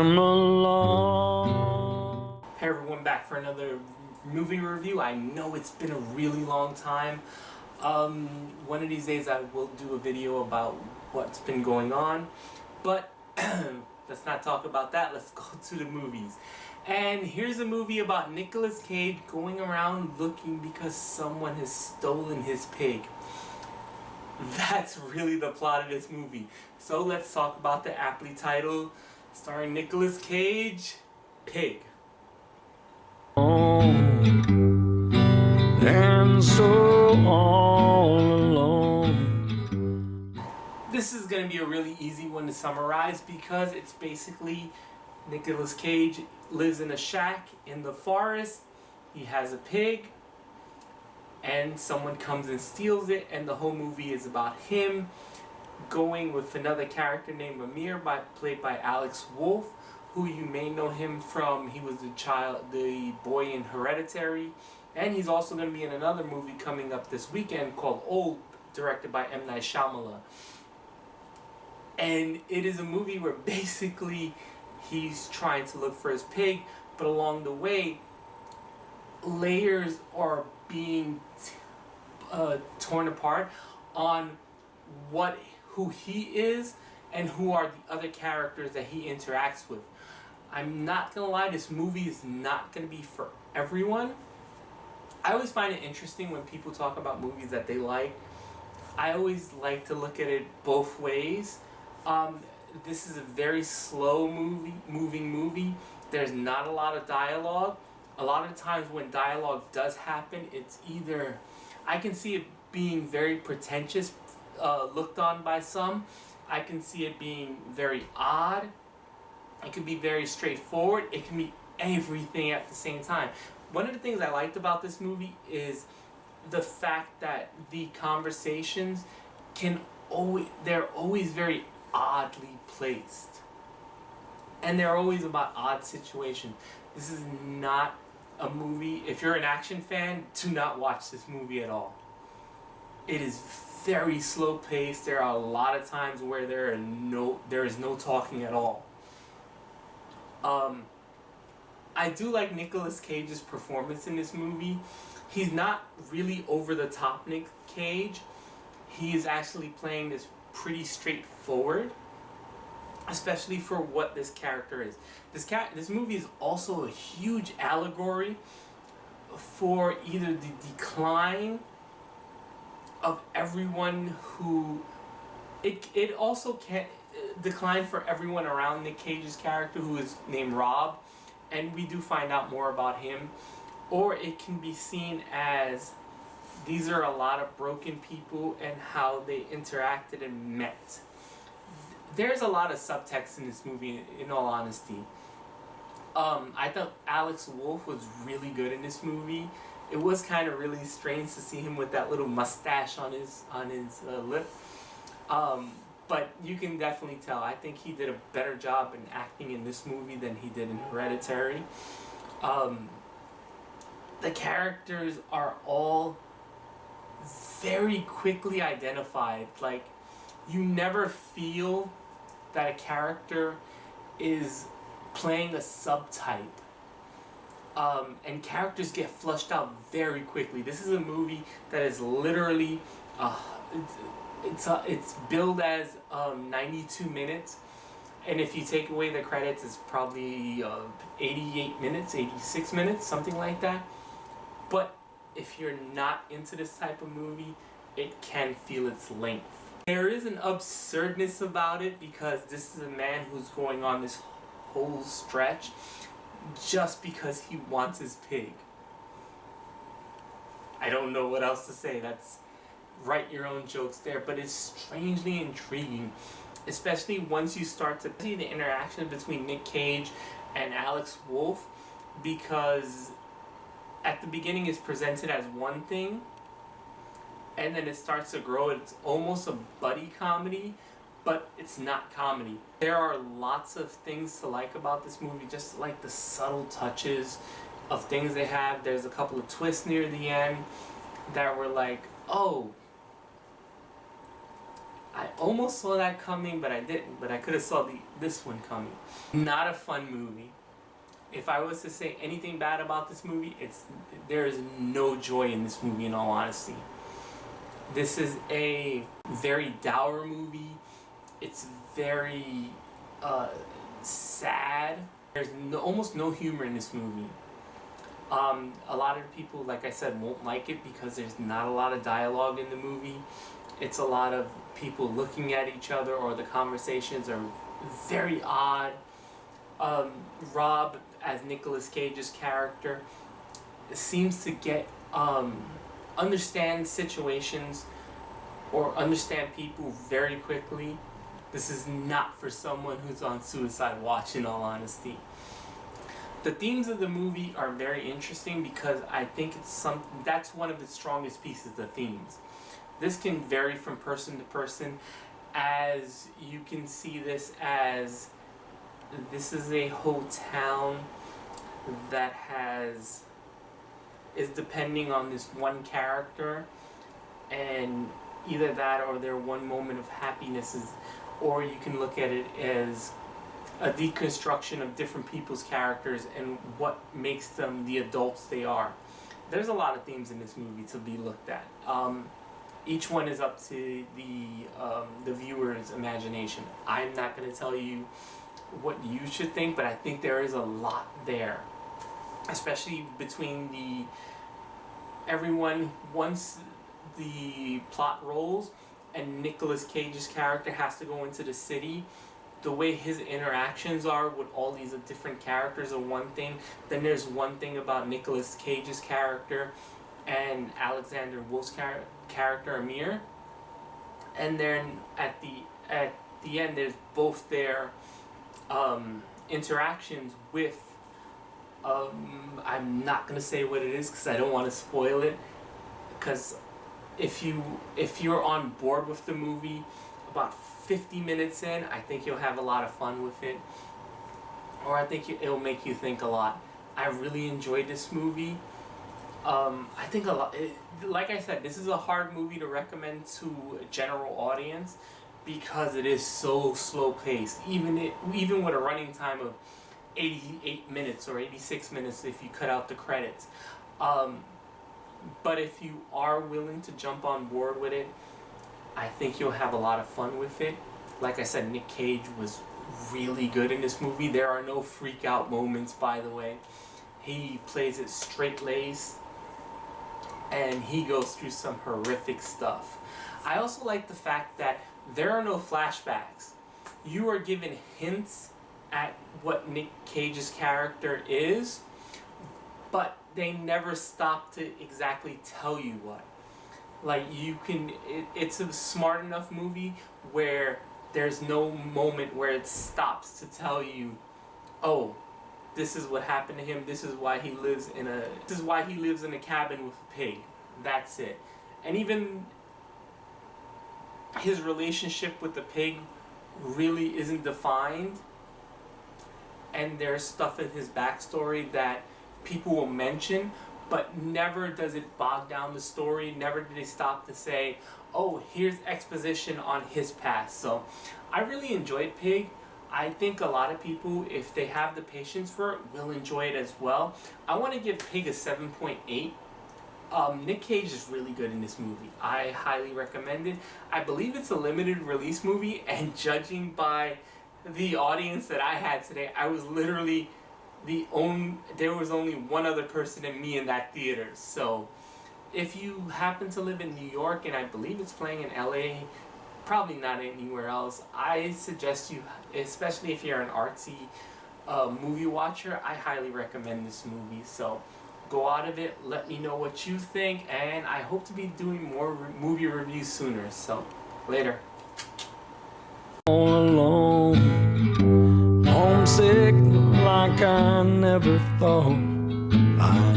am alone. Hey everyone, back for another movie review. I know it's been a really long time. One of these days I will do a video about what's been going on, but let's not talk about that. Let's go to the movies. And here's a movie about Nicolas Cage going around looking because someone has stolen his pig. That's really the plot of this movie. So let's talk about the aptly titled, starring Nicolas Cage, Pig. And so all alone. This is going to be a really easy one to summarize because it's basically Nicolas Cage lives in a shack in the forest. He has a pig and someone comes and steals it, and the whole movie is about him going with another character named Amir, played by Alex Wolff, who you may know him from, he was the boy in Hereditary, and he's also going to be in another movie coming up this weekend called Old, directed by M. Night Shyamalan. And it is a movie where basically he's trying to look for his pig, but along the way, layers are being torn apart on who he is and who are the other characters that he interacts with. I'm not gonna lie, this movie is not gonna be for everyone. I always find it interesting when people talk about movies that they like. I always like to look at it both ways. This is a very slow moving movie. There's not a lot of dialogue. A lot of times when dialogue does happen, it's either, I can see it being very pretentious, looked on by some. I can see it being very odd. It can be very straightforward. It can be everything at the same time. One of the things I liked about this movie is the fact that the conversations they're always very oddly placed. And they're always about odd situations. This is not a movie, if you're an action fan, do not watch this movie at all. It is very slow paced. There are a lot of times where there is no talking at all. I do like Nicolas Cage's performance in this movie. He's not really over the top Nick Cage. He is actually playing this pretty straightforward, especially for what this character is. This movie is also a huge allegory for either the decline of everyone who... It also can decline for everyone around Nick Cage's character, who is named Rob, and we do find out more about him. Or it can be seen as these are a lot of broken people and how they interacted and met. There's a lot of subtext in this movie, in all honesty. I thought Alex Wolff was really good in this movie. It was kind of really strange to see him with that little mustache on his lip. But you can definitely tell. I think he did a better job in acting in this movie than he did in Hereditary. The characters are all very quickly identified. Like, you never feel that a character is playing a subtype. And characters get flushed out very quickly. This is a movie that is literally, it's billed as 92 minutes. And if you take away the credits, it's probably 88 minutes, 86 minutes, something like that. But if you're not into this type of movie, it can feel its length. There is an absurdness about it because this is a man who's going on this whole stretch just because he wants his pig. I don't know what else to say. That's, write your own jokes there, but it's strangely intriguing, especially once you start to see the interaction between Nick Cage and Alex Wolff, because at the beginning it's presented as one thing, and then it starts to grow. It's almost a buddy comedy, but it's not comedy. There are lots of things to like about this movie, just like the subtle touches of things they have. There's a couple of twists near the end that were like, oh, I almost saw that coming, but I didn't. But I could have saw this one coming. Not a fun movie. If I was to say anything bad about this movie, there is no joy in this movie, in all honesty. This is a very dour movie. It's very sad. There's almost no humor in this movie. A lot of people, like I said, won't like it because there's not a lot of dialogue in the movie. It's a lot of people looking at each other, or the conversations are very odd. Rob, as Nicolas Cage's character, seems to get understand situations or understand people very quickly. This is not for someone who's on suicide watch, in all honesty. The themes of the movie are very interesting because I think that's one of the strongest pieces, the themes. This can vary from person to person, as you can see this is a whole town that is depending on this one character, and either that or their one moment of happiness or you can look at it as a deconstruction of different people's characters and what makes them the adults they are. There's a lot of themes in this movie to be looked at. Each one is up to the viewer's imagination. I'm not going to tell you what you should think, but I think there is a lot there, especially between everyone once the plot rolls and Nicolas Cage's character has to go into the city. The way his interactions are with all these different characters are one thing. Then there's one thing about Nicolas Cage's character and Alexander Wolff's character Amir, and then at the end there's both their interactions with I'm not gonna say what it is because I don't want to spoil it, because if you're on board with the movie about 50 minutes in, I think you'll have a lot of fun with it, or I think it'll make you think a lot. I really enjoyed this movie. I think a lot. Like I said, this is a hard movie to recommend to a general audience because it is so slow paced. Even with a running time of 88 minutes or 86 minutes if you cut out the credits. But if you are willing to jump on board with it, I think you'll have a lot of fun with it. Like I said, Nick Cage was really good in this movie. There are no freak out moments, by the way. He plays it straight-laced, and he goes through some horrific stuff. I also like the fact that there are no flashbacks. You are given hints at what Nick Cage's character is, but they never stop to exactly tell you what. Like, it's a smart enough movie where there's no moment where it stops to tell you, oh, this is what happened to him, this is why he lives in a cabin with a pig. That's it. And even his relationship with the pig really isn't defined, and there's stuff in his backstory that people will mention, but never does it bog down the story. Never do they stop to say, oh, here's exposition on his past. So I really enjoyed Pig. I think a lot of people, if they have the patience for it, will enjoy it as well. I want to give Pig a 7.8. Nick Cage is really good in this movie. I highly recommend it. I believe it's a limited release movie, and judging by the audience that I had today, I was literally there was only one other person and me in that theater. So if you happen to live in New York, and I believe it's playing in LA, probably not anywhere else, I suggest you, especially if you're an artsy movie watcher, I highly recommend this movie. So go out of it, let me know what you think, and I hope to be doing more movie reviews sooner. So later. All alone, homesick like I never thought.